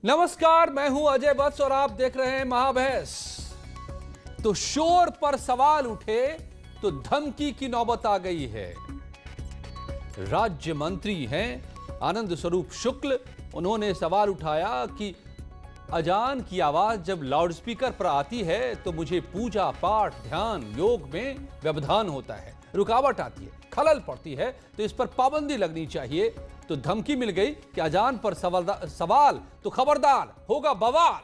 नमस्कार, मैं हूं अजय वत्स और आप देख रहे हैं महाबहस। तो शोर पर सवाल उठे तो धमकी की नौबत आ गई है। राज्य मंत्री हैं आनंद स्वरूप शुक्ल, उन्होंने सवाल उठाया कि अजान की आवाज जब लाउडस्पीकर पर आती है तो मुझे पूजा पाठ ध्यान योग में व्यवधान होता है, रुकावट आती है, खलल पड़ती है, तो इस पर पाबंदी लगनी चाहिए। तो धमकी मिल गई कि अजान पर सवाल तो खबरदार होगा बवाल।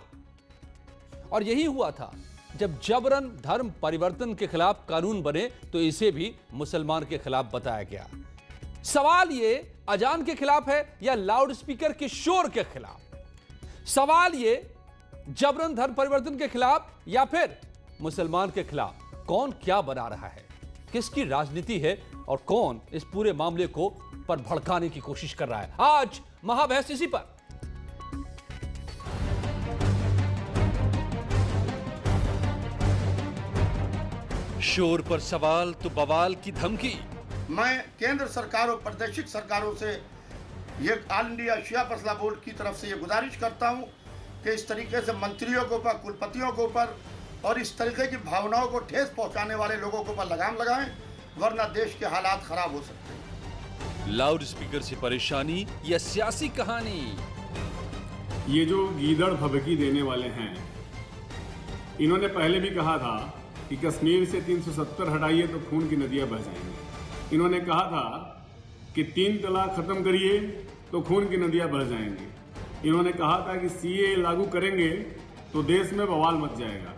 और यही हुआ था जब जबरन धर्म परिवर्तन के खिलाफ कानून बने तो इसे भी मुसलमान के खिलाफ बताया गया। सवाल ये अजान के खिलाफ है या लाउडस्पीकर के शोर के खिलाफ? सवाल ये जबरन धर्म परिवर्तन के खिलाफ या फिर मुसलमान के खिलाफ? कौन क्या बना रहा है, किसकी राजनीति है और कौन इस पूरे मामले को पर भड़काने की कोशिश कर रहा है? आज महाबहस इसी पर। शोर पर सवाल तो बवाल की धमकी। मैं केंद्र सरकार और प्रादेशिक सरकारों से ये ऑल इंडिया शिया फैसला बोर्ड की तरफ से ये गुजारिश करता हूँ कि इस तरीके से मंत्रियों के ऊपर, कुलपतियों के ऊपर और इस तरीके की भावनाओं को ठेस पहुंचाने वाले लोगों के ऊपर लगाम लगाएं, वरना देश के हालात खराब हो सकते हैं। लाउडस्पीकर से परेशानी या सियासी कहानी? ये जो गीदड़ भभकी देने वाले हैं, इन्होंने पहले भी कहा था कि कश्मीर से 370 हटाइए तो खून की नदियां बह जाएंगी। इन्होंने कहा था कि 3 तलाक खत्म करिए तो खून की नदियां बह जाएंगी। इन्होंने कहा था कि सीए लागू करेंगे तो देश में बवाल मच जाएगा।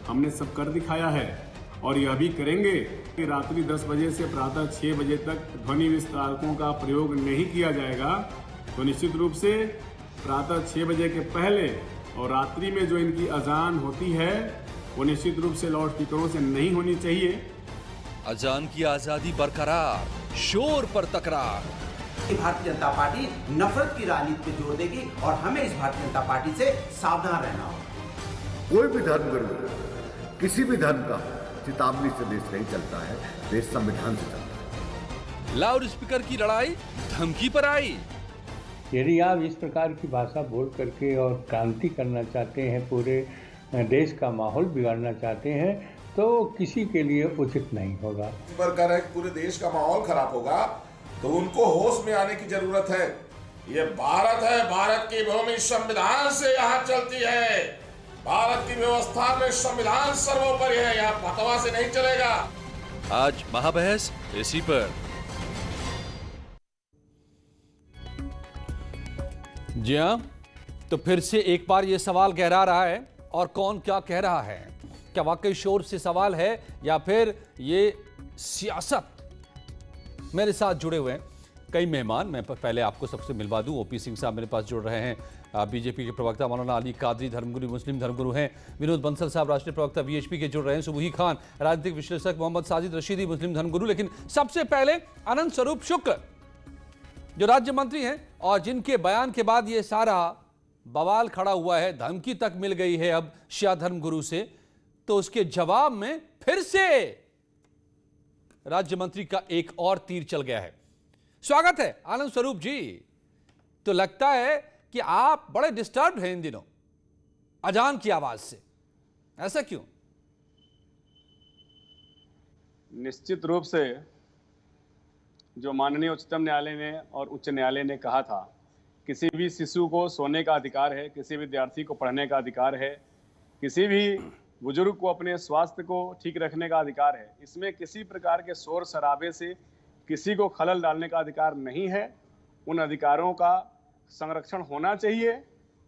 हमने सब कर दिखाया है और यह भी करेंगे कि रात्रि 10 बजे से प्रातः 6 बजे तक ध्वनि विस्तारकों का प्रयोग नहीं किया जाएगा। तो निश्चित रूप से प्रातः 6 बजे के पहले और रात्रि में जो इनकी अजान होती है वो निश्चित रूप से लाउड स्पीकरों से नहीं होनी चाहिए। अजान की आजादी बरकरार, शोर पर तकरार। भारतीय जनता पार्टी नफरत की राजनीति पे जोर देगी और हमें इस भारतीय जनता पार्टी से सावधान रहना होगा। कोई भी धर्मगुरु किसी भी धर्म का चेतावनी से देश नहीं चलता है, देश संविधान से चलता है। लाउड स्पीकर की लड़ाई धमकी पर आई। यदि आप इस प्रकार की भाषा बोल करके और क्रांति करना चाहते हैं, पूरे देश का माहौल बिगाड़ना चाहते हैं, तो किसी के लिए उचित नहीं होगा। इस पर कह रहे पूरे देश का माहौल खराब होगा, तो उनको होश में आने की जरूरत है। ये भारत है, भारत की भूमि संविधान से यहाँ चलती है। भारत की व्यवस्था में संविधान सर्वोपरि है, यहाँ फतवा से नहीं चलेगा। आज महाबहस इसी पर। जी हां, तो फिर से एक बार ये सवाल गहरा रहा है और कौन क्या कह रहा है? क्या वाकई शोर से सवाल है या फिर ये सियासत? मेरे साथ जुड़े हुए हैं कई मेहमान। मैं पहले आपको सबसे मिलवा दूं। ओपी सिंह साहब मेरे पास जुड़ रहे हैं, बीजेपी के प्रवक्ता मौलाना अली कादरी धर्मगुरु, मुस्लिम धर्मगुरु हैं। विनोद बंसल साहब राष्ट्रीय प्रवक्ता वीएचपी के जुड़ रहे हैं। सुबही खान राजनीतिक विश्लेषक, मोहम्मद साजिद रशीदी मुस्लिम धर्मगुरु। लेकिन सबसे पहले आनंद स्वरूप शुक्ल जो राज्य मंत्री हैं और जिनके बयान के बाद ये सारा बवाल खड़ा हुआ है, धमकी तक मिल गई है अब शिया धर्मगुरु से, तो उसके जवाब में फिर से राज्य मंत्री का एक और तीर चल गया है। स्वागत है आनंद स्वरूप जी। तो लगता है कि आप बड़े डिस्टर्ब हैं इन दिनों अजान की आवाज से, ऐसा क्यों? निश्चित रूप से जो माननीय उच्चतम न्यायालय ने और उच्च न्यायालय ने कहा था, किसी भी शिशु को सोने का अधिकार है, किसी विद्यार्थी को पढ़ने का अधिकार है, किसी भी बुजुर्ग को अपने स्वास्थ्य को ठीक रखने का अधिकार है। इसमें किसी प्रकार के शोर शराबे से किसी को खलल डालने का अधिकार नहीं है। उन अधिकारों का संरक्षण होना चाहिए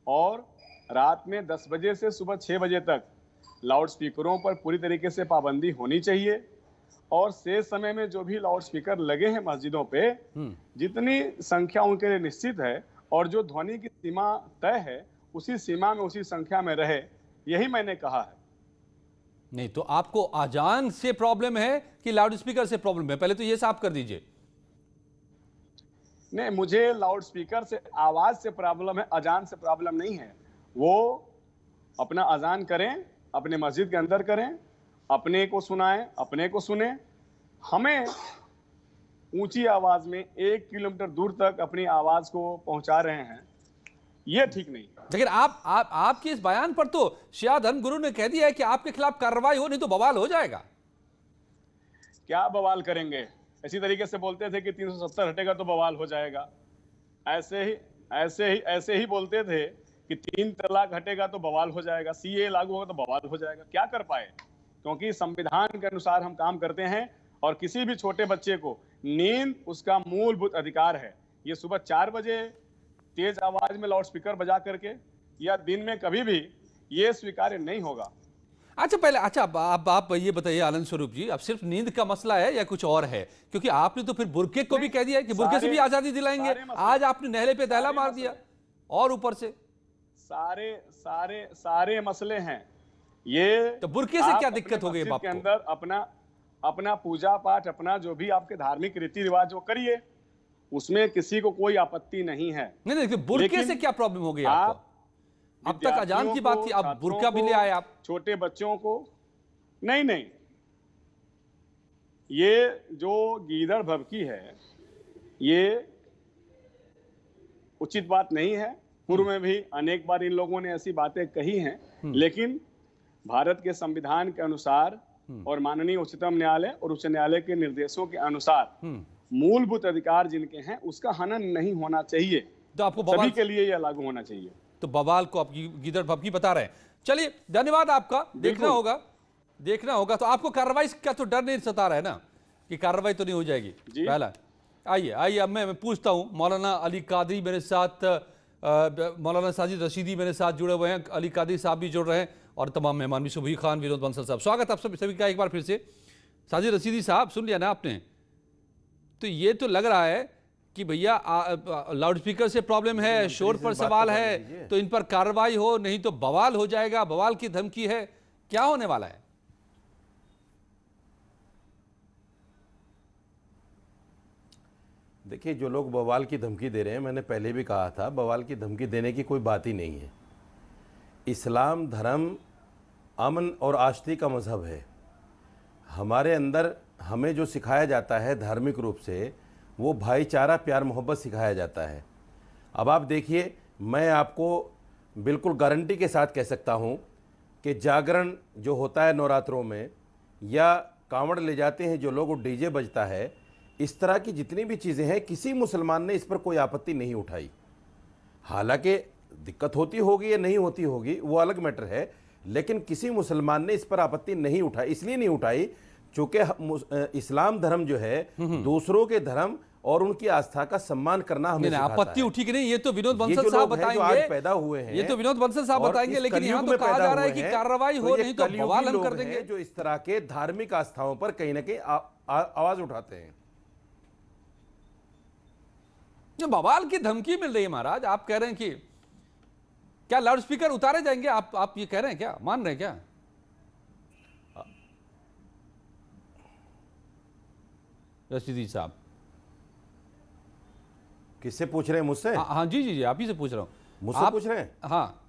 और रात में 10 बजे से सुबह 6 बजे तक लाउड स्पीकरों पर पूरी तरीके से पाबंदी होनी चाहिए। और शेष समय में जो भी लाउड स्पीकर लगे हैं मस्जिदों पे, जितनी संख्या उनके लिए निश्चित है और जो ध्वनि की सीमा तय है उसी सीमा में, उसी संख्या में रहे, यही मैंने कहा है। नहीं तो आपको अजान से प्रॉब्लम है कि लाउड स्पीकर से प्रॉब्लम है? पहले तो ये साफ कर दीजिए। नहीं, मुझे लाउड स्पीकर से, आवाज से प्रॉब्लम है, अजान से प्रॉब्लम नहीं है। वो अपना अजान करें, अपने मस्जिद के अंदर करें, अपने को सुनाएं, अपने को सुने। हमें ऊंची आवाज में 1 किलोमीटर दूर तक अपनी आवाज को पहुंचा रहे हैं, ये ठीक नहीं। लेकिन आपके इस बयान पर तो शिया धर्मगुरु ने कह दिया है कि आपके खिलाफ कार्रवाई हो, नहीं तो बवाल हो जाएगा। क्या बवाल करेंगे? इसी तरीके से बोलते थे कि 370 हटेगा तो बवाल हो जाएगा। ऐसे ही बोलते थे कि 3 तलाक हटेगा तो बवाल हो जाएगा, सीए लागू होगा तो बवाल हो जाएगा। क्या कर पाए? क्योंकि संविधान के अनुसार हम काम करते हैं और किसी भी छोटे बच्चे को नींद उसका मूलभूत अधिकार है। ये सुबह 4 बजे तेज आवाज में लाउड स्पीकर बजा करके या दिन में कभी भी ये स्वीकार्य नहीं होगा। अच्छा आप ये बताइए आनंद स्वरूप जी, अब सिर्फ नींद का मसला है या कुछ और है? क्योंकि आपने तो फिर बुर्के को भी कह दिया है कि बुर्के से भी आजादी दिलाएंगे। आज आपने नहले पे दहला मार दिया और ऊपर से सारे मसले हैं। ये तो बुर्के से क्या दिक्कत हो गई? के अंदर अपना पूजा पाठ, अपना जो भी आपके धार्मिक रीति रिवाज वो करिए, उसमें किसी को कोई आपत्ति नहीं है। नहीं, बुर्के से क्या प्रॉब्लम हो गई आपको? अब तक अजान की बात थी, अब बुर्का भी ले आए आप। छोटे बच्चों को नहीं, ये जो गीदड़ भभकी है ये उचित बात नहीं है। पूर्व में भी अनेक बार इन लोगों ने ऐसी बातें कही हैं, लेकिन भारत के संविधान के अनुसार और माननीय उच्चतम न्यायालय और उच्च न्यायालय के निर्देशों के अनुसार मूलभूत अधिकार जिनके हैं उसका हनन नहीं होना चाहिए। तो आपको सभी के लिए यह लागू होना चाहिए। तो बवाल को आप गीदड़ भभकी बता रहे हैं। चलिए, धन्यवाद आपका। देखना होगा। तो आपको कार्रवाई का तो डर नहीं सता रहा है ना कि कार्रवाई तो नहीं हो जाएगी? पहला आइए अब मैं पूछता हूं। मौलाना अली कादरी मेरे साथ, मौलाना साजिद रशीदी मेरे साथ जुड़े हुए हैं, अली कादरी साहब भी जुड़ रहे हैं और तमाम मेहमान भी, सुबही खान, विनोद बंसल साहब। स्वागत आप सभी का एक बार फिर से। साजिद रशीदी साहब, सुन लिया ना आपने? तो ये तो लग रहा है कि भैया लाउड स्पीकर से प्रॉब्लम है, शोर पर सवाल है, तो इन पर कार्रवाई हो, नहीं तो बवाल हो जाएगा, बवाल की धमकी है। क्या होने वाला है? देखिए, जो लोग बवाल की धमकी दे रहे हैं, मैंने पहले भी कहा था, बवाल की धमकी देने की कोई बात ही नहीं है। इस्लाम धर्म अमन और आस्था का मजहब है। हमारे अंदर हमें जो सिखाया जाता है धार्मिक रूप से, वो भाईचारा, प्यार, मोहब्बत सिखाया जाता है। अब आप देखिए, मैं आपको बिल्कुल गारंटी के साथ कह सकता हूँ कि जागरण जो होता है नवरात्रों में, या कांवड़ ले जाते हैं जो लोग, डीजे बजता है, इस तरह की जितनी भी चीज़ें हैं, किसी मुसलमान ने इस पर कोई आपत्ति नहीं उठाई। हालांकि दिक्कत होती होगी या नहीं होती होगी वो अलग मैटर है, लेकिन किसी मुसलमान ने इस पर आपत्ति नहीं उठाई। इसलिए नहीं उठाई चूँकि इस्लाम धर्म जो है दूसरों के धर्म और उनकी आस्था का सम्मान करना हमें सिखाता है। आपत्ति उठी कि नहीं, ये तो विनोद बंसल साहब बताएंगे। आज पैदा हुए हैं, ये तो विनोद बंसल साहब बताएंगे, लेकिन यहाँ तो कहा जा रहा है कि कार्रवाई हो, नहीं तो बवाल हम कर देंगे। जो इस तरह के धार्मिक आस्थाओं पर कहीं ना कहीं आवाज उठाते हैं। बवाल की धमकी मिल रही है महाराज। आप कह रहे हैं कि क्या लाउड स्पीकर उतारे जाएंगे? आप ये कह रहे हैं क्या? मान रहे हैं क्या? रशीदी साहब, किससे पूछ रहे हैं? मुझसे? हाँ जी, आप ही से पूछ रहा हूं। मुझसे पूछ रहे हैं? हाँ,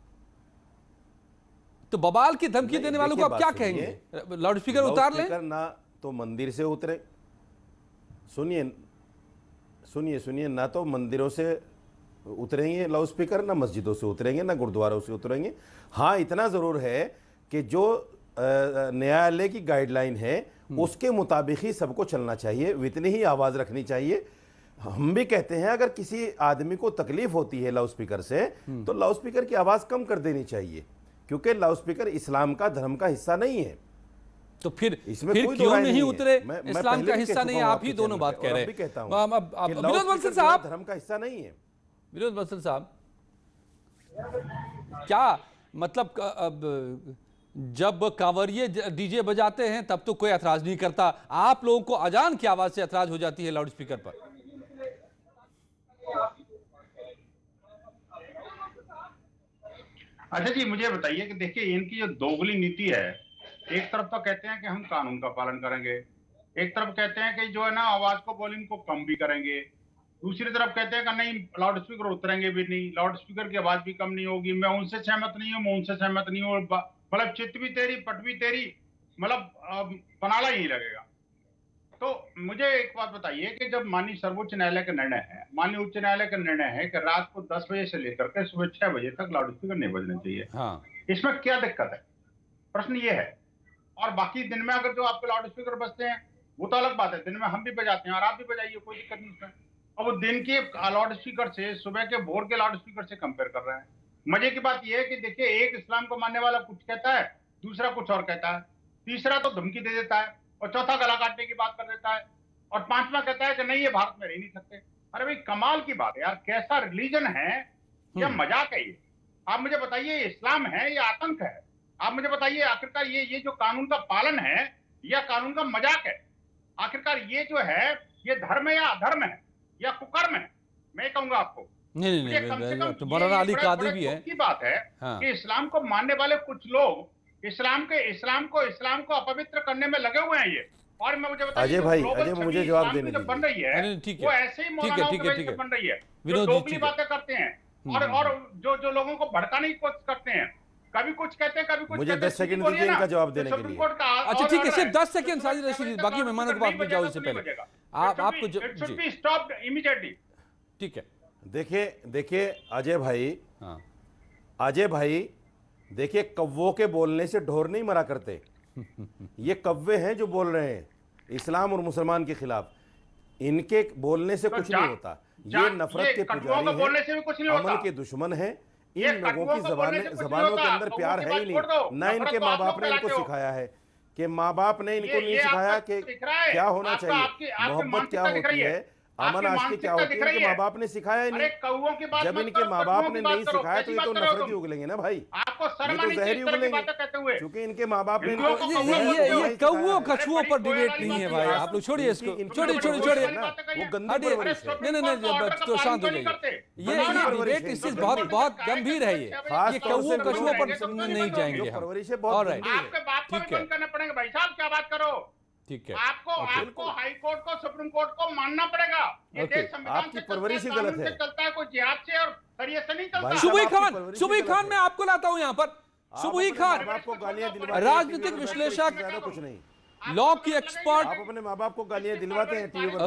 तो बवाल की धमकी देने वालों को आप क्या कहेंगे? लाउड स्पीकर उतार लें? ना तो मंदिर से उतरे, सुनिए, ना तो मंदिरों से उतरेंगे लाउड स्पीकर, ना मस्जिदों से उतरेंगे, ना गुरुद्वारों से उतरेंगे। हाँ, इतना ज़रूर है कि जो न्यायालय की गाइडलाइन है उसके मुताबिक ही सबको चलना चाहिए, इतनी ही आवाज़ रखनी चाहिए। हम भी कहते हैं अगर किसी आदमी को तकलीफ होती है लाउड स्पीकर से, तो लाउड स्पीकर की आवाज़ कम कर देनी चाहिए, क्योंकि लाउड स्पीकर इस्लाम का, धर्म का हिस्सा नहीं है। तो फिर क्यों नहीं उतरे? इस्लाम का हिस्सा नहीं है, आप ही दोनों बात कह रहे हैं। विनोद बंसल साहब, धर्म का हिस्सा नहीं है। विनोद बंसल साहब, क्या मतलब जब कांवरिये डीजे बजाते हैं तब तो कोई ऐतराज नहीं करता, आप लोगों को अजान की आवाज से ऐतराज हो जाती है लाउड स्पीकर पर? अच्छा जी, मुझे बताइए कि देखिए, इनकी जो दोगली नीति है, एक तरफ तो कहते हैं कि हम कानून का पालन करेंगे, एक तरफ कहते हैं कि जो है ना आवाज को, वॉल्यूम को कम भी करेंगे, दूसरी तरफ कहते हैं कि नहीं लाउड स्पीकर उतरेंगे भी नहीं, लाउड स्पीकर की आवाज भी कम नहीं होगी। मैं उनसे सहमत नहीं हूँ, मैं उनसे सहमत नहीं हूँ। मतलब चित भी तेरी, पट भी तेरी, मतलब पनाला ही लगेगा। तो मुझे एक बात बताइए कि जब माननीय सर्वोच्च न्यायालय का निर्णय है, माननीय उच्च न्यायालय का निर्णय है कि रात को 10 बजे से लेकर के सुबह 6 बजे तक लाउड स्पीकर नहीं बजने चाहिए, हाँ। इसमें क्या दिक्कत है? प्रश्न ये है। और बाकी दिन में अगर जो आपके लाउड स्पीकर बजते हैं वो तो अलग बात है, दिन में हम भी बजाते हैं और आप भी बजाइए, कोई दिक्कत नहीं है। और वो दिन के लाउड स्पीकर से सुबह के भोर के लाउड स्पीकर से कंपेयर कर रहे हैं। मजे की बात यह है कि देखिए, एक इस्लाम को मानने वाला कुछ कहता है, दूसरा कुछ और कहता है, तीसरा तो धमकी दे देता है, और चौथा गला काटने की बात कर देता है, और पांचवा कहता है कि नहीं ये भारत में रह नहीं सकते। अरे भाई कमाल की बात है यार, कैसा रिलीजन है या मजाक है ये? आप मुझे बताइए, इस्लाम है या आतंक है? आप मुझे बताइए, आखिरकार ये जो कानून का पालन है या कानून का मजाक है? आखिरकार ये जो है ये धर्म है या अधर्म है या कुकर्म है? मैं कहूंगा आपको नहीं, तो मौलाना अली कादरी भी है की बात है कि इस्लाम को मानने वाले कुछ लोग इस्लाम को अपवित्र करने में लगे हुए हैं ये। और मैं मुझे बताइए, अजय मुझे जवाब देने दीजिए। बन रही है वो ऐसे ही मौलानाओं की वजह से बन रही है, जो दोगली बातें करते हैं और जो लोगों को भड़काने की कोशिश करते हैं, कभी कुछ कहते हैं कभी कुछ। मुझे 10 सेकंड दीजिए इनका जवाब देने के लिए। अच्छा ठीक है, सिर्फ 10 सेकंड साजिद रशीद, बाकी मेहमानों को बात में जाओ इससे पहले आपको ठीक है। देखिए अजय भाई देखिए, कौवों के बोलने से ढोर नहीं मरा करते। ये कौवे हैं जो बोल रहे हैं इस्लाम और मुसलमान के खिलाफ, इनके बोलने से कुछ नहीं होता। ये नफरत के पुजारी हैं, अमन के दुश्मन हैं। इन लोगों की जबानों के अंदर प्यार है ही नहीं, ना इनके माँ बाप ने इनको सिखाया है कि माँ बाप ने इनको नहीं सिखाया कि क्या होना चाहिए, मोहब्बत क्या होती है, अमन आशिकी क्या होती है, इनके माँ बाप ने सिखाया ही नहीं। जब इनके माँ बाप ने नहीं सिखाया तो ये तो नफरत ही उगलेंगे ना भाई, ये तो जहर ही उगलेंगे, क्योंकि इनके माँ बाप ने ये कौवों कछुओं पर डिबेट नहीं है भाई, आप लोग छोड़िए इसको, छोड़िए वो गंदी परवरिश है। नहीं तो शांत हो जाइए। ये डिबेट इससे बहुत गंभीर है। ये कौवों कछुओं पर नहीं जाएंगे हम। ऑलराइट, ठीक है, करना पड़ेगा भाई साहब, क्या बात करो, ठीक है। आपको हाई कोर्ट को, सुप्रीम कोर्ट को मानना पड़ेगा। ये देश संविधान से परवरिश गलत है, चलता है, कोई जिहाद से और शरीयत से नहीं चलता। सुबही खान मैं आपको लाता हूं यहाँ पर। सुबही खान आपको गालियां राजनीतिक विश्लेषक, कुछ नहीं, लॉ की एक्सपर्ट। आप अपने माँ बाप को गालियां दिलवाते हैं टीवी पर।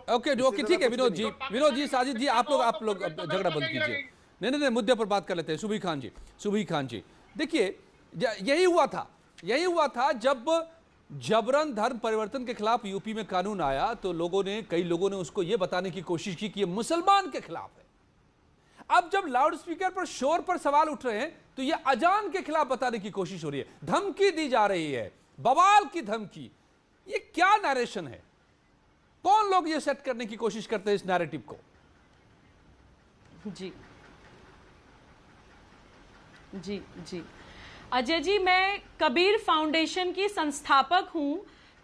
ओके ठीक है। विनोद जी, साजिद जी, आप लोग झगड़ा बंद कीजिए। नहीं, मुद्दे पर बात कर लेते हैं। सुबही खान जी, देखिए यही हुआ था जब जबरन धर्म परिवर्तन के खिलाफ यूपी में कानून आया तो कई लोगों ने उसको यह बताने की कोशिश की कि यह मुसलमान के खिलाफ है। अब जब लाउड स्पीकर पर शोर पर सवाल उठ रहे हैं तो यह अजान के खिलाफ बताने की कोशिश हो रही है, धमकी दी जा रही है, बवाल की धमकी। ये क्या नैरेशन है? कौन लोग ये सेट करने की कोशिश करते हैं इस नैरेटिव को? जी अजय जी, मैं कबीर फाउंडेशन की संस्थापक हूं,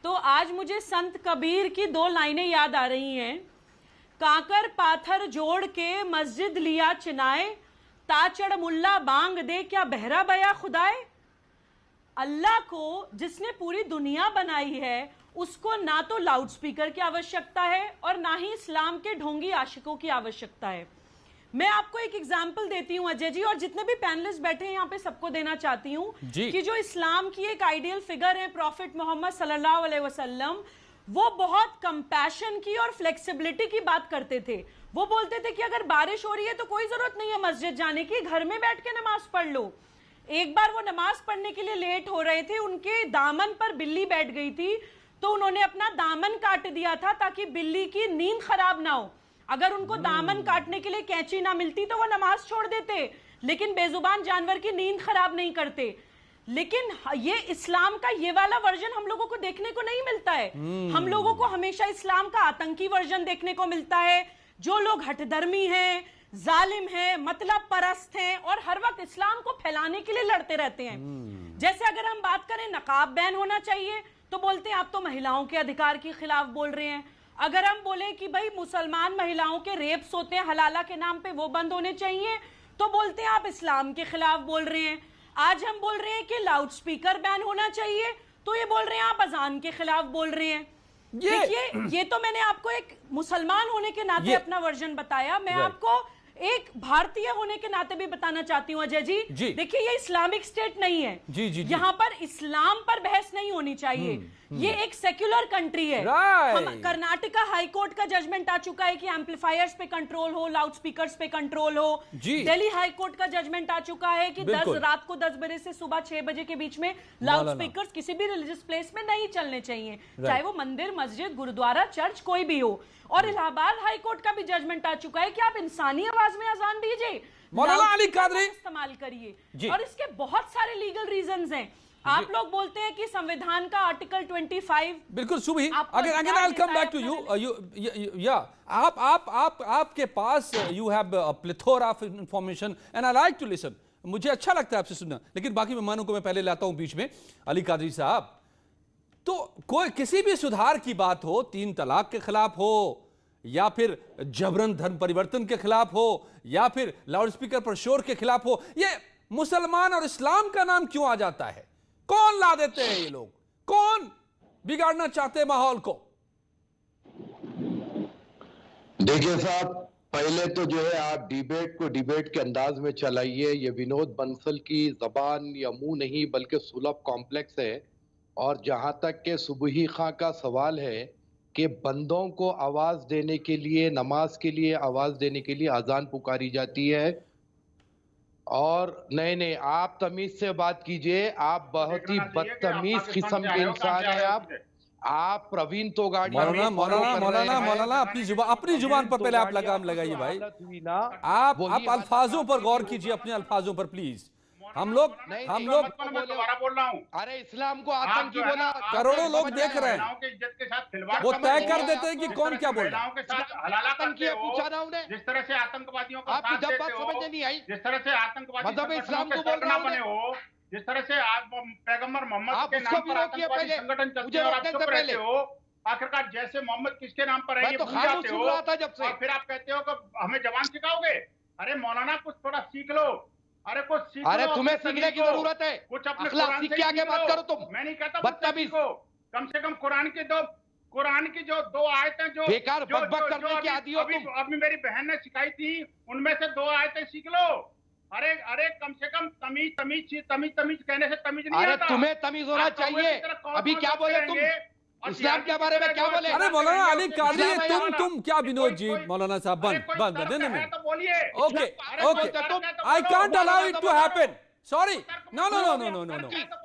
तो आज मुझे संत कबीर की 2 लाइनें याद आ रही हैं। काकर पाथर जोड़ के मस्जिद लिया चिनाए, ताचड़ मुल्ला बांग दे क्या बहरा बया खुदाए। अल्लाह को जिसने पूरी दुनिया बनाई है उसको ना तो लाउड स्पीकर की आवश्यकता है और ना ही इस्लाम के ढोंगी आशिकों की आवश्यकता है। मैं आपको एक एग्जाम्पल देती हूं अजय जी, और जितने भी पैनलिस्ट बैठे हैं यहाँ पे सबको देना चाहती हूँ कि जो इस्लाम की एक आइडियल फिगर है प्रॉफिट मोहम्मद सल्लल्लाहु अलैहि वसल्लम, वो बहुत कंपैशन की और फ्लेक्सिबिलिटी की बात करते थे। वो बोलते थे कि अगर बारिश हो रही है तो कोई जरूरत नहीं है मस्जिद जाने की, घर में बैठ के नमाज पढ़ लो। एक बार वो नमाज पढ़ने के लिए लेट हो रहे थे, उनके दामन पर बिल्ली बैठ गई थी, तो उन्होंने अपना दामन काट दिया था ताकि बिल्ली की नींद खराब ना हो। अगर उनको दामन काटने के लिए कैंची ना मिलती तो वो नमाज छोड़ देते, लेकिन बेजुबान जानवर की नींद खराब नहीं करते। लेकिन ये इस्लाम का ये वाला वर्जन हम लोगों को देखने को नहीं मिलता है। हम लोगों को हमेशा इस्लाम का आतंकी वर्जन देखने को मिलता है, जो लोग हठधर्मी हैं, जालिम हैं, मतलब परस्त हैं और हर वक्त इस्लाम को फैलाने के लिए लड़ते रहते हैं। जैसे अगर हम बात करें नकाब बैन होना चाहिए तो बोलते हैं आप तो महिलाओं के अधिकार के खिलाफ बोल रहे हैं। अगर हम बोले कि भाई मुसलमान महिलाओं के रेप्स होते हैं हलाला के नाम पे, वो बंद होने चाहिए, तो बोलते हैं आप इस्लाम के खिलाफ बोल रहे हैं। आज हम बोल रहे हैं कि लाउड स्पीकर बैन होना चाहिए, तो ये बोल रहे हैं आप अजान के खिलाफ बोल रहे हैं। देखिए, ये तो मैंने आपको एक मुसलमान होने के नाते अपना वर्जन बताया। मैं आपको एक भारतीय होने के नाते भी बताना चाहती हूँ अजय जी, देखिए ये इस्लामिक स्टेट नहीं है। जी। यहाँ पर इस्लाम पर बहस नहीं होनी चाहिए। ये एक सेक्युलर कंट्री है। हम कर्नाटका हाईकोर्ट का जजमेंट आ चुका है कि एम्पलीफायर्स पे कंट्रोल हो, लाउड स्पीकर्स पे कंट्रोल हो। दिल्ली हाईकोर्ट का जजमेंट आ चुका है कि रात को 10 बजे से सुबह 6 बजे के बीच में लाउड स्पीकर्स किसी भी रिलीजियस प्लेस में नहीं चलने चाहिए, चाहे वो मंदिर, मस्जिद, गुरुद्वारा, चर्च कोई भी हो। और इलाहाबाद हाईकोर्ट का भी जजमेंट आ चुका है कि आप इंसानी आवाज में अजान दीजिए, मौलाना अली कादरी इस्तेमाल करिए। और इसके बहुत सारे लीगल रीजंस हैं। आप लोग बोलते हैं कि संविधान का आर्टिकल 25 बिल्कुल सुबह again I will come back to you या आपके पास you have a plethora of information and I like to listen. मुझे अच्छा लगता है आपसे सुनना, लेकिन बाकी मेहमानों को मैं पहले लाता हूं बीच में। अली कादरी साहब, तो कोई किसी भी सुधार की बात हो, 3 तलाक के खिलाफ हो या फिर जबरन धर्म परिवर्तन के खिलाफ हो या फिर लाउड स्पीकर पर शोर के खिलाफ हो, ये मुसलमान और इस्लाम का नाम क्यों आ जाता है? कौन ला देते हैं ये लोग? कौन बिगाड़ना चाहते हैं माहौल को? देखिए साहब, पहले तो जो है आप डिबेट को डिबेट के अंदाज में चलाइए। ये विनोद बंसल की जबान या मुंह नहीं बल्कि सुलभ कॉम्प्लेक्स है। और जहां तक के सुबही खां का सवाल है कि बंदों को आवाज देने के लिए, नमाज के लिए आवाज देने के लिए अजान पुकारी जाती है। और नहीं, आप तमीज से बात कीजिए। आप बहुत ही बदतमीज किस्म के इंसान है। आप प्रवीण तोगाड़ी, मौलाना अपनी जुबान पर पहले आप लगाम लगाइए भाई। आप अल्फाजों पर गौर कीजिए, अपने अल्फाजों पर प्लीज। हम लोग दोबारा बोल रहा हूँ। अरे इस्लाम को आतंकी बोला, करोड़ों लोग देख रहे हैं, वो तय कर देते हैं कि कौन क्या बोल रहा है। पूछा ना उन्हें, जिस तरह से आतंकवादियों को आपको जब बात समझ नहीं आई, जिस तरह से आतंकवादी इस्लाम को बोल रहा बने हो, जिस तरह से आप पैगंबर मोहम्मद के नाम पर आतंकवादी संगठन चलते हैं और आप चुप रहते हो। आखिरकार जैसे मोहम्मद किसके नाम पर है ये भूल जाते हो और फिर आप कहते हो कि हमें जवान सिखाओगे। अरे मौलाना कुछ थोड़ा सीख लो। अरे कुछ सीख लो। अरे तुम्हें सीखने की जरूरत है, कुछ अपने कुरान सीख के आगे बात करो तुम। मैं नहीं कहता बदतमीज को, कम से कम कुरान की जो 2 आयतें जो बेकार बकबक करने की आदी हो तुम। अभी मेरी बहन ने सिखाई थी, उनमें से 2 आयतें सीख लो। अरे कम से कम तमीज कहने से तमीज नहीं आता। अरे तुम्हें तमीज होना चाहिए। अभी क्या बोले तुम इस्लाम के बारे में, क्या बोले? अरे मौलाना अली कादरी, तुम क्या विनोद जी, मौलाना साहब बंद okay, I can't allow it to happen, sorry, no.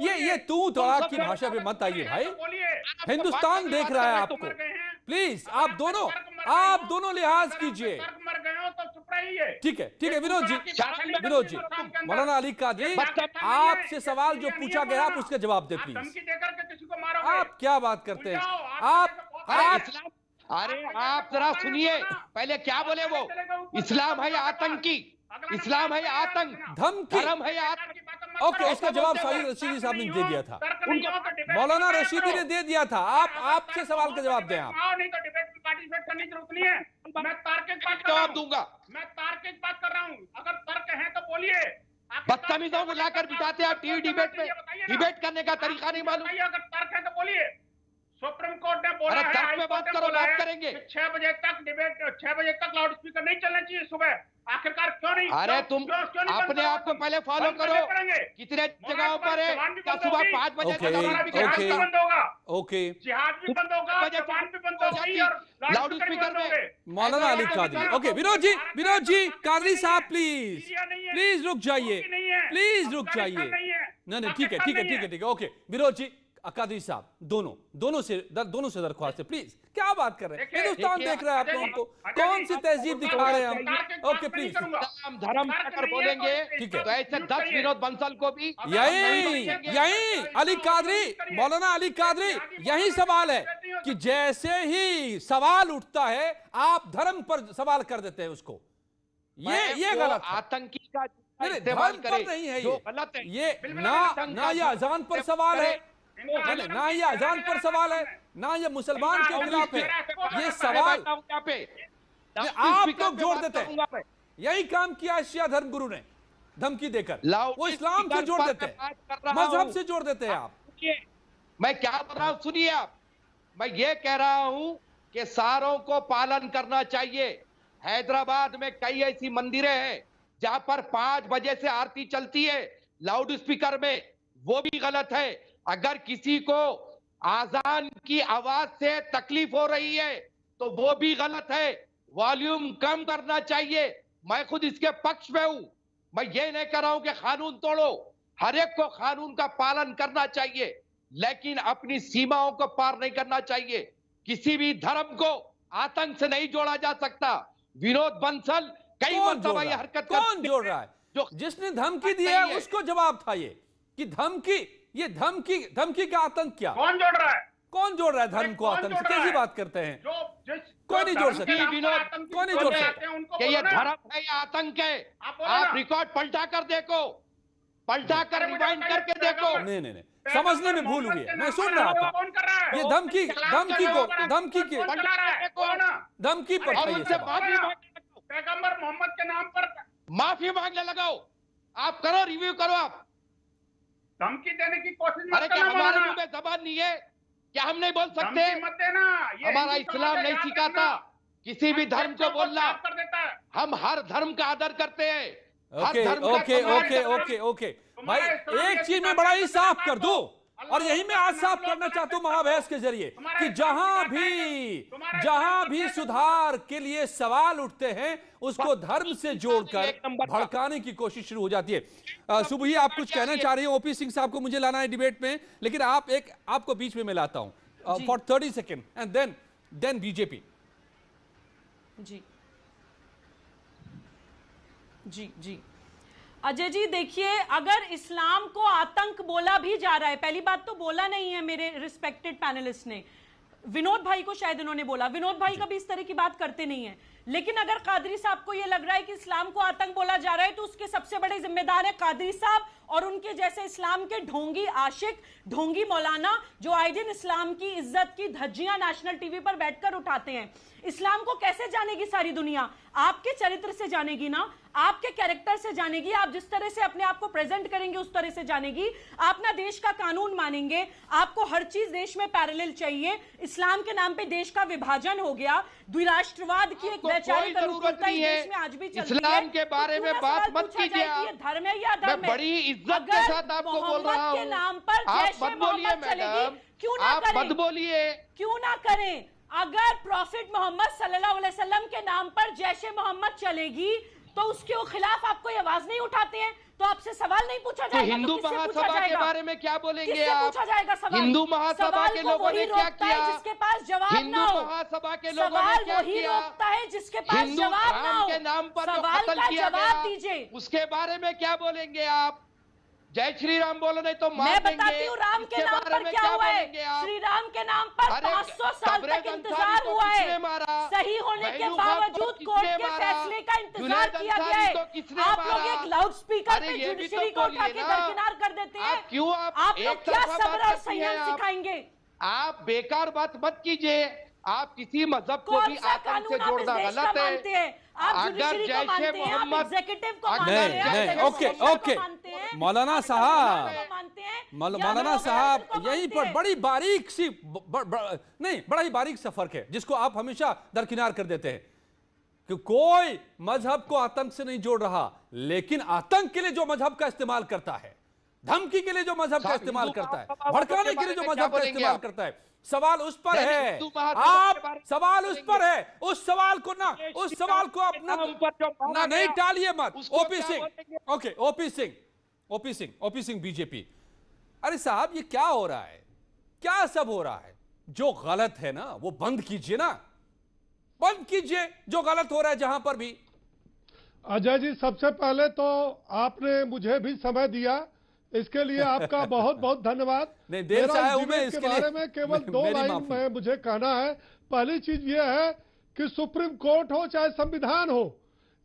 ये तू तड़ाक की भाषा पे मत आइए भाई। हिंदुस्तान देख रहा है आपको, प्लीज आप दोनों लिहाज कीजिए। ठीक है विनोद जी, मौलाना अली कादरी, आपसे सवाल जो पूछा गया आप उसका जवाब दे प्लीज। आप क्या बात करते हैं? अरे आप जरा सुनिए, पहले क्या बोले वो? इस्लाम है आतंकी, इस्लाम है आतंक, धर्म है आतंक। ओके, इसका जवाब साहिद रशीदी साहब ने दे दिया था, मौलाना रशीदी ने दे दिया था। आपसे सवाल का जवाब दें आप। नहीं तो डिबेट में पार्टिसिपेट करने की जरूरत नहीं है। मैं तार्किक बात जवाब दूंगा, मैं तार्किक बात कर रहा हूँ। अगर तर्क है तो बोलिए। बदतमीजों को लाकर बिठाते आप टीवी डिबेट में, डिबेट करने का तरीका नहीं मालूम। अगर तर्क है तो बोलिए। सुप्रीम कोर्ट ने बोला है, तर्क में बात करो, बात करेंगे। 6 बजे तक डिबेट, 6 बजे तक लाउड स्पीकर नहीं चलना चाहिए सुबह। आखिरकार क्यों नहीं? अरे तुम अपने आप को पहले फॉलो करो। कितने जगहों पर है सुबह 5 बजे बंद होगा, ओके, जिहाद भी बंद होगा, जवान भी बंद होगी और लाउड स्पीकर में। मौलाना अली कादरी, ओके, विनोद जी कादरी साहब प्लीज रुक जाइए, नहीं ठीक है, ओके, विनोद जी कादरी साहब, दोनों से दरख्वास्त है, प्लीज। क्या बात कर रहे हैं? हिंदुस्तान देख रहा है आप लोगों को, कौन सी तहजीब दिखा रहे हैं हम? ओके प्लीज, धर्म अगर बोलेंगे ठीक है, तो ऐसे 10 विनोद बंसल को भी यही अली कादरी, मौलाना अली कादरी, यही सवाल है कि जैसे ही सवाल उठता है आप धर्म पर सवाल कर देते हैं उसको। ये गलत, आतंकी का धर्म पर नहीं है ये ना ये अजान पर सवाल है, ना ये अजान पर सवाल है, ना ये मुसलमान के खिलाफ है। ये सवाल आप लोग जोड़ देते हैं। यही काम किया शिया धर्म गुरु ने धमकी देकर, वो इस्लाम से जोड़ देते हैं, मजहब से जोड़ देते हैं। आप मैं क्या बोल रहा हूं सुनिए आप, मैं ये कह रहा हूं कि सारों को पालन करना चाहिए। हैदराबाद में कई ऐसी मंदिरें हैं जहां पर 5 बजे से आरती चलती है लाउड स्पीकर में, वो भी गलत है। अगर किसी को आजान की आवाज से तकलीफ हो रही है तो वो भी गलत है, वॉल्यूम कम करना चाहिए। मैं खुद इसके पक्ष में हूं। मैं ये नहीं कर रहा हूं कि कानून तोड़ो, हर एक को कानून का पालन करना चाहिए, लेकिन अपनी सीमाओं को पार नहीं करना चाहिए। किसी भी धर्म को आतंक से नहीं जोड़ा जा सकता। विनोद बंसल कई मरतबा ये हरकत कौन जोड़ रहा है? जो जिसने धमकी दी है उसको जवाब था ये कि धमकी का आतंक क्या? कौन जोड़ रहा है? कौन जोड़ रहा है धर्म को आतंक से? कैसी बात करते हैं? कोई नहीं जोड़ सकता। कोई नहीं जोड़ सकता। ये धर्म है या आतंक है? आप रिकॉर्ड पलटा कर देखो, पलटा कर रिवाइंड करके देखो। नहीं, समझने में भूल हुई है। मैं सुन रहा था। ये धमकी पर पैगंबर मोहम्मद के नाम पर माफी मांगने लगाओ। आप करो, रिव्यू करो। आप धमकी देने की कोशिश मत अरे क्या करना। हमारे मुंह में जबान नहीं है? क्या हम नहीं बोल सकते? मत देना। हमारा इस्लाम नहीं सिखाता किसी भी धर्म को बोलना। हम हर धर्म का आदर करते हैं। ओके भाई, एक चीज में बड़ा ही साफ कर दूं, और यही मैं आज साफ करना चाहता हूं महाबहस के जरिए कि जहां भी सुधार के लिए सवाल उठते हैं उसको धर्म से जोड़कर भड़काने की कोशिश शुरू हो जाती है। सुबही आप कुछ कहना चाह रही हैं? ओपी सिंह साहब को मुझे लाना है डिबेट में, लेकिन आपको बीच में मैं लाता हूं for 30 second and then BJP. जी अजय जी, देखिए, अगर इस्लाम को आतंक बोला भी जा रहा है, पहली बात तो बोला नहीं है मेरे रिस्पेक्टेड पैनलिस्ट ने, विनोद भाई को शायद इन्होंने बोला, विनोद भाई कभी इस तरह की बात करते नहीं है। लेकिन अगर कादरी साहब को यह लग रहा है कि इस्लाम को आतंक बोला जा रहा है तो उसके सबसे बड़े जिम्मेदार है कादरी साहब और उनके जैसे इस्लाम के ढोंगी आशिक, ढोंगी मौलाना, जो आए दिन इस्लाम की इज्जत की धज्जियां नेशनल टीवी पर बैठकर उठाते हैं। इस्लाम को कैसे जानेगी सारी दुनिया? आपके चरित्र से जानेगी ना, आपके कैरेक्टर से जानेगी। आप जिस तरह से अपने आप को प्रेजेंट करेंगे उस तरह से जानेगी। आप ना देश का कानून मानेंगे, आपको हर चीज देश में पैरेलल चाहिए। इस्लाम के नाम पे देश का विभाजन हो गया, द्विराष्ट्रवाद की एक वैचारिक अनुकूलता इस देश में आज भी चलती है। इस्लाम के बारे में बात मत कीजिए। ये धर्म है या अधर्म है? बड़ी इज्जत के साथ आपको बोल रहा हूं। के नाम पर जैसे मोहम्मद चलेगी, क्यों ना करें? मत बोलिए, क्यों ना करें? अगर प्रॉफिट मोहम्मद सल्लल्लाहु अलैहि वसल्लम के नाम पर जैसे मोहम्मद चलेगी तो उसके खिलाफ आप कोई आवाज नहीं उठाते हैं, तो आपसे सवाल नहीं पूछा जाएगा। तो हिंदू महासभा के बारे में क्या बोलेंगे आप? पूछा जाएगा सवाल? हिंदू महासभा के लोगों ने क्या किया? जिसके पास जवाब ना हो। हिंदू महासभा के लोगों ने क्या किया? रोकता है जिसके पास जवाब ना हो। के नाम पर सवाल का जवाब दीजिए। उसके बारे में क्या बोलेंगे आप? जय श्री राम बोलो, नहीं तो मार मैं देंगे। बताती हूँ राम के नाम पर क्या हुआ है। श्री राम के नाम पर 500 साल तक इंतजार हुआ है। सही होने के बावजूद कोर्ट के फैसले का इंतजार किया गया है। आप लोग एक लाउड स्पीकर पे जुडिशरी को उठा के दरकिनार कर देते हैं। क्यों आप लोग क्या सब्र और संयम सिखाएंगे? आप बेकार बात मत कीजिए। आप किसी मजहब को भी आतंक से जोड़ना गलत है। अगर जैसे मोहम्मद ओके मौलाना साहब यहीं पर बड़ी बारीक सी नहीं, बड़ा ही बारीक सा फर्क है जिसको आप हमेशा दरकिनार कर देते हैं कि कोई मजहब को आतंक से नहीं जोड़ रहा, लेकिन आतंक के लिए जो मजहब का इस्तेमाल करता है, धमकी के लिए जो मजहब का इस्तेमाल करता है, भड़काने के लिए जो मजहब का इस्तेमाल करता है, सवाल उस पर है। आप सवाल उस पर है, उस सवाल को ना, उस सवाल को आप ना नहीं टालिए मत। OP Singh, okay, OP Singh BJP. अरे साहब, ये क्या हो रहा है? क्या सब हो रहा है? जो गलत है ना वो बंद कीजिए ना, बंद कीजिए जो गलत हो रहा है जहां पर भी। अजय जी, सबसे पहले तो आपने मुझे भी समय दिया, इसके लिए आपका बहुत बहुत धन्यवाद। नहीं, देर से आया हूं मैं, इसके बारे में केवल 2 लाइन में मुझे कहना है। पहली चीज ये है कि सुप्रीम कोर्ट हो चाहे संविधान हो,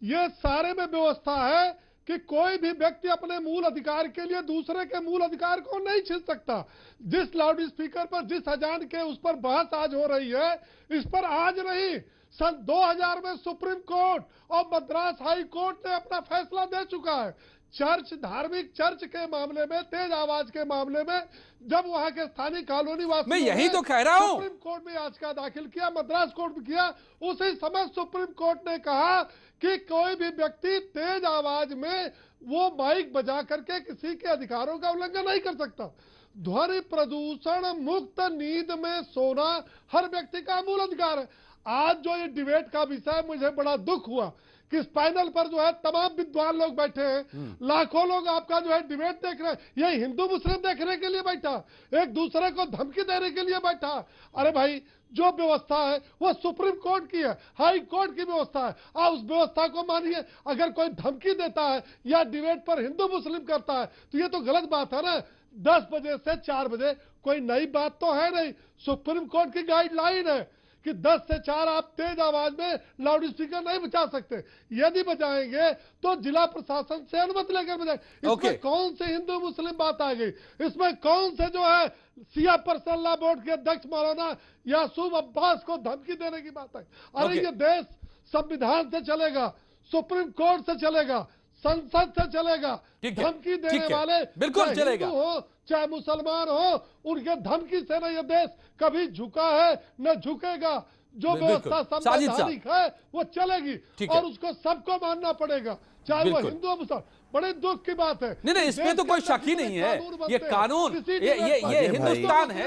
ये सारे में व्यवस्था है कि कोई भी व्यक्ति अपने मूल अधिकार के लिए दूसरे के मूल अधिकार को नहीं छीन सकता। जिस लाउड स्पीकर पर, जिस अजान के उस पर बहस आज हो रही है, इस पर आज नहीं, सन 2000 में सुप्रीम कोर्ट और मद्रास हाई कोर्ट ने अपना फैसला दे चुका है चर्च, धार्मिक चर्च के मामले में, तेज आवाज के मामले में, जब वहां के स्थानीय कॉलोनी वासियों मैं यही तो कह रहा हूं, सुप्रीम कोर्ट में याचिका दाखिल किया, मद्रास कोर्ट में किया, उसी समय सुप्रीम कोर्ट ने कहा कि कोई भी व्यक्ति तेज आवाज में वो माइक बजा करके किसी के अधिकारों का उल्लंघन नहीं कर सकता। ध्वनि प्रदूषण मुक्त नींद में सोना हर व्यक्ति का मूल अधिकार है। आज जो ये डिबेट का विषय, मुझे बड़ा दुख हुआ कि इस पैनल पर जो है तमाम विद्वान लोग बैठे हैं, लाखों लोग आपका जो है डिबेट देख रहे हैं। ये हिंदू मुस्लिम देखने के लिए बैठा, एक दूसरे को धमकी देने के लिए बैठा। अरे भाई, जो व्यवस्था है वो सुप्रीम कोर्ट की है, हाई कोर्ट की व्यवस्था है, आप उस व्यवस्था को मानिए। अगर कोई धमकी देता है या डिबेट पर हिंदू मुस्लिम करता है तो ये तो गलत बात है ना। 10 बजे से 4 बजे कोई नई बात तो है नहीं, सुप्रीम कोर्ट की गाइडलाइन है कि 10 से 4 आप तेज आवाज में लाउड स्पीकर नहीं बजा सकते। यदि बजाएंगे तो जिला प्रशासन से अनुमति लेकर बजाएंगे। इसमें कौन से हिंदू मुस्लिम बात आ गई? इसमें कौन से जो है सिया पर्सनल लॉ बोर्ड के अध्यक्ष मौलाना यासूब अब्बास को धमकी देने की बात है? अरे ये देश संविधान से चलेगा, सुप्रीम कोर्ट से चलेगा, संसद से चलेगा। धमकी देने वाले बिल्कुल चलेगा, हो चाहे मुसलमान हो, उनके धमकी से न यह देश कभी झुका है न झुकेगा। जो व्यवस्था संवैधानिक है वो चलेगी और उसको सबको मानना पड़ेगा, चाहे वो हिंदू मुसलमान। बड़े दुख की बात है। नहीं, इसमें तो कोई शक ही नहीं है। ये कानून, ये हिंदुस्तान है,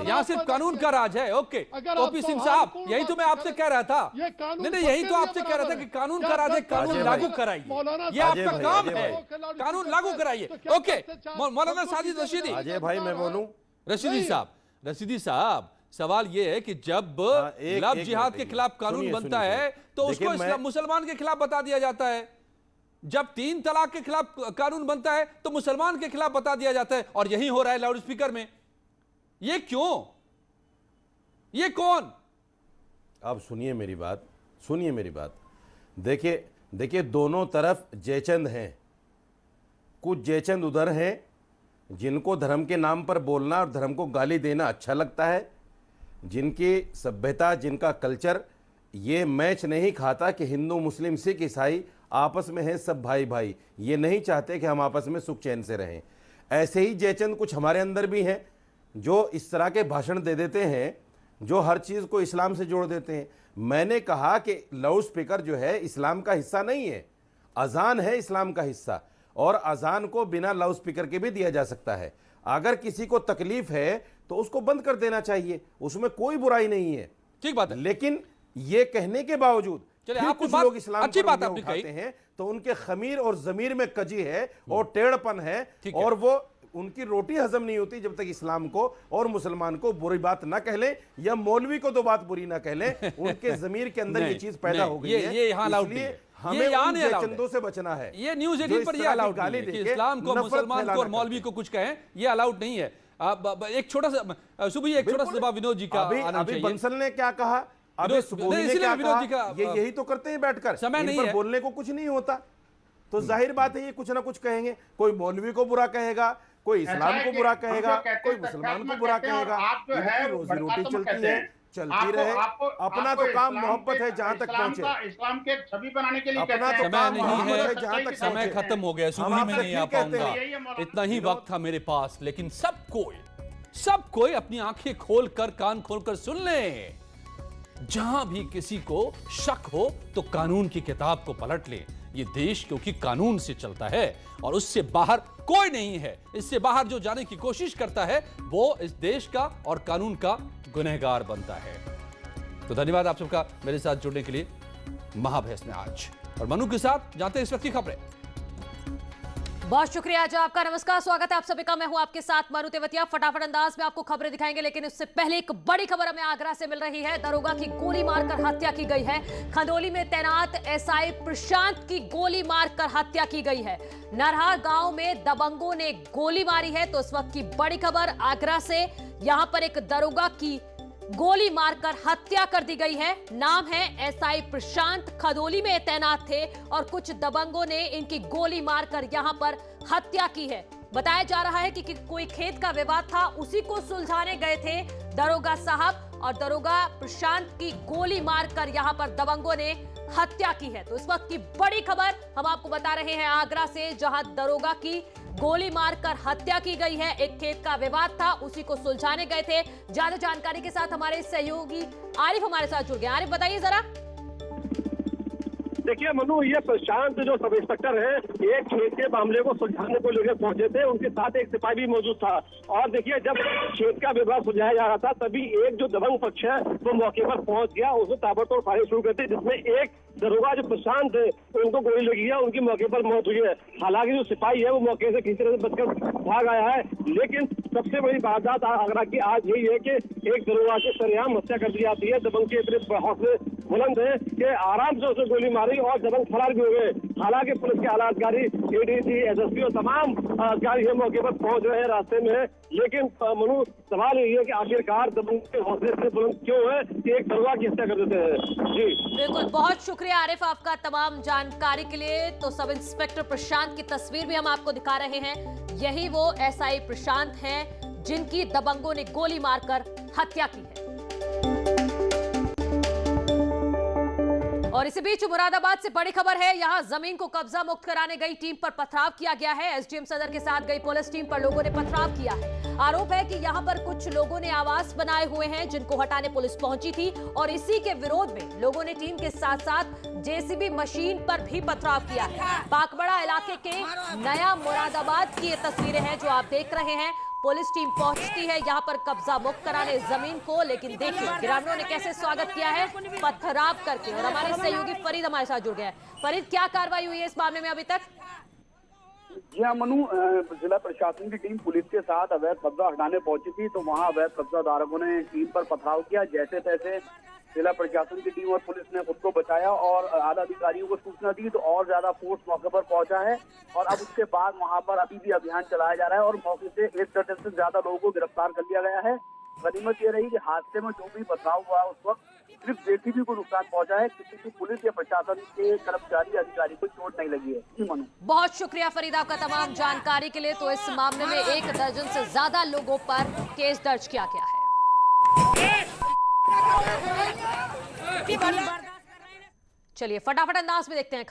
यहाँ सिर्फ कानून का राज है। ओके, ओपी सिंह साहब, यही तो मैं आपसे कह रहा था। नहीं, यही तो आपसे कह रहा था कि कानून का राज है, कानून लागू कराइए, ये आपका काम है, कानून लागू कराइए। ओके, मौलाना साजिद रशीदी। अजय भाई, मैं बोलूं? रशीदी साहब, सवाल ये है कि जब लव जिहाद के खिलाफ कानून बनता है तो उसको मुसलमान के खिलाफ बता दिया जाता है। जब 3 तलाक के खिलाफ कानून बनता है तो मुसलमान के खिलाफ बता दिया जाता है, और यही हो रहा है लाउड स्पीकर में। ये क्यों? ये कौन? अब सुनिए मेरी बात, देखिए दोनों तरफ जयचंद हैं। कुछ जयचंद उधर हैं जिनको धर्म के नाम पर बोलना और धर्म को गाली देना अच्छा लगता है, जिनकी सभ्यता, जिनका कल्चर ये मैच नहीं खाता कि हिंदू मुस्लिम सिख ईसाई आपस में हैं सब भाई भाई, ये नहीं चाहते कि हम आपस में सुख चैन से रहें। ऐसे ही जयचंद कुछ हमारे अंदर भी हैं जो इस तरह के भाषण दे देते हैं, जो हर चीज़ को इस्लाम से जोड़ देते हैं। मैंने कहा कि लाउड स्पीकर जो है इस्लाम का हिस्सा नहीं है, अजान है इस्लाम का हिस्सा, और अजान को बिना लाउड स्पीकर के भी दिया जा सकता है। अगर किसी को तकलीफ है तो उसको बंद कर देना चाहिए, उसमें कोई बुराई नहीं है, ठीक बात है। लेकिन ये कहने के बावजूद कुछ लोग इस्लाम अच्छी बात पर उठाते हैं तो उनके खमीर और जमीर में कजी है और टेढ़पन है, और वो उनकी रोटी हजम नहीं होती जब तक इस्लाम को और मुसलमान को बुरी बात ना कह लें या मौलवी को दो बात बुरी ना कह लें। उनके जमीर के अंदर ये चीज पैदा हो गई है, ये यहाँ अलाउड नहीं है, हमें उन जयचंदों से बचना है। ये न्यूज़ 18 पर ये अलाउड नहीं है कि इस्लाम को, मुसलमान को और मौलवी को कुछ कहें, ये अलाउड नहीं है। एक छोटा सा सुबह, एक छोटा सा जवाब विनोद जी का आना चाहिए। बंसल ने क्या कहा, अभी सुबोही ने क्या कहा, ये यही तो करते हैं बैठकर, समय नहीं है, बोलने को कुछ नहीं होता, तो जाहिर बात है ये कुछ ना कुछ कहेंगे। कोई मौलवी को बुरा कहेगा, कोई इस्लाम को बुरा कहेगा, कोई मुसलमान को बुरा कहेगा। रोजी रोटी चलती है, चलती रहे, अपना तो काम मोहब्बत है जहां तक पहुंचे, इस्लाम के छवि बनाने के लिए अपना तो समय नहीं है, जहां तक समय खत्म हो गया, सुबह में नहीं आ पाऊंगा, इतना ही वक्त था मेरे पास। लेकिन सब कोई अपनी आंखें खोलकर, कान खोलकर सुन ले। जहां भी किसी को शक हो तो कानून की किताब को पलट ले। ये देश क्योंकि कानून से चलता है और उससे बाहर कोई नहीं है। इससे बाहर जो जाने की कोशिश करता है वो इस देश का और कानून का गुनहगार बनता है। तो धन्यवाद आप सबका मेरे साथ जुड़ने के लिए महाभेस में आज, और मनु के साथ जानते हैं इस वक्त की खबरें। बहुत शुक्रिया आज आपका, नमस्कार, स्वागत है आप सभी का। मैं हूं आपके साथ मनु तेवतिया। फटाफट अंदाज में आपको खबरें दिखाएंगे, लेकिन उससे पहले एक बड़ी खबर हमें आगरा से मिल रही है। दरोगा की गोली मारकर हत्या की गई है। खंदौली में तैनात एसआई प्रशांत की गोली मारकर हत्या की गई है। नरहार गांव में दबंगों ने गोली मारी है। तो इस वक्त की बड़ी खबर आगरा से, यहां पर एक दरोगा की गोली मारकर हत्या कर दी गई है। नाम है एसआई प्रशांत, खदौली में तैनात थे और कुछ दबंगों ने इनकी गोली मारकर यहां पर हत्या की है। बताया जा रहा है कि कोई खेत का विवाद था, उसी को सुलझाने गए थे दरोगा साहब और दरोगा प्रशांत की गोली मारकर यहां पर दबंगों ने हत्या की है। तो इस वक्त की बड़ी खबर हम आपको बता रहे हैं आगरा से, जहां दरोगा की गोली मारकर हत्या की गई है। एक खेत का विवाद था, उसी को सुलझाने गए थे। ज्यादा जानकारी के साथ हमारे सहयोगी आरिफ हमारे साथ जुड़ गए। आरिफ बताइए जरा। देखिए मनु, ये प्रशांत जो सब इंस्पेक्टर है, एक खेत के मामले को सुलझाने को लेकर पहुंचे थे, उनके साथ एक सिपाही भी मौजूद था। और देखिए, जब खेत का विवाद सुलझाया जा रहा था, तभी एक जो दबंग पक्ष है वो मौके पर पहुंच गया। उसने ताबड़तोड़ फायरिंग शुरू कर दी, जिसमें एक दरोगा जो प्रशांत है उनको गोली लगी है, उनकी मौके पर मौत हुई है। हालांकि जो सिपाही है वो मौके से किसी तरह से बचकर भाग आया है। लेकिन सबसे बड़ी वारदात आगरा की आज यही है कि एक दरोगा की सरेआम हत्या कर दी जाती है। दबंग के इतने हौसले बुलंद है कि आराम से उसे गोली मारी और दबंग फरार भी हो गए। हालांकि पुलिस के आला अधिकारी, एडीसी, एसएसपी और तमाम अधिकारी ये मौके पर पहुंच रहे हैं, रास्ते में है। लेकिन मनु, सवाल यही है कि आखिरकार दबंग के हौसले इतने बुलंद क्यों है कि एक दरोगा की हत्या कर देते हैं। जी बिल्कुल, बहुत शुक्रिया आरिफ आपका तमाम जानकारी के लिए। तो सब इंस्पेक्टर प्रशांत की तस्वीर भी हम आपको दिखा रहे हैं। यही वो एसआई प्रशांत हैं जिनकी दबंगों ने गोली मारकर हत्या की है। और इसी बीच मुरादाबाद से बड़ी खबर है, यहां जमीन को कब्जा मुक्त कराने गई टीम पर पथराव किया गया है। एसडीएम सदर के साथ गई पुलिस टीम पर लोगों ने पथराव किया है। आरोप है कि यहां पर कुछ लोगों ने आवास बनाए हुए हैं, जिनको हटाने पुलिस पहुंची थी और इसी के विरोध में लोगों ने टीम के साथ साथ जेसीबी मशीन पर भी पथराव किया है। बागबड़ा इलाके के नया मुरादाबाद की ये तस्वीरें हैं जो आप देख रहे हैं। पुलिस टीम पहुंचती है यहां पर कब्जा मुक्त कराने जमीन को, लेकिन देखिए ग्रामीणों ने कैसे स्वागत किया है पथराव करके। और हमारे सहयोगी फरीद हमारे साथ जुड़ गए हैं। फरीद, क्या कार्रवाई हुई है इस मामले में अभी तक? जी हाँ मनु, जिला प्रशासन की टीम पुलिस के साथ अवैध कब्जा हटाने पहुंची थी, तो वहां अवैध कब्जा धारकों ने टीम पर पथराव किया। जैसे तैसे जिला प्रशासन की टीम और पुलिस ने खुद को बचाया और आला अधिकारियों को सूचना दी, तो और ज्यादा फोर्स मौके पर पहुंचा है। और अब उसके बाद वहां पर अभी भी अभियान चलाया जा रहा है और मौके से 1 दर्जन से ज्यादा लोगों को गिरफ्तार कर लिया गया है। गनीमत ये रही कि हादसे में जो भी पथराव हुआ उस वक्त सिर्फ जेसीबी को नुकसान पहुंचा है, किसी की पुलिस या प्रशासन के कर्मचारी अधिकारी को चोट नहीं लगी है। जी मनु, बहुत शुक्रिया फरीद आपका तमाम जानकारी के लिए। तो इस मामले में 1 दर्जन से ज्यादा लोगों पर केस दर्ज किया गया है। चलिए फटाफट अंदाज में देखते हैं खबर।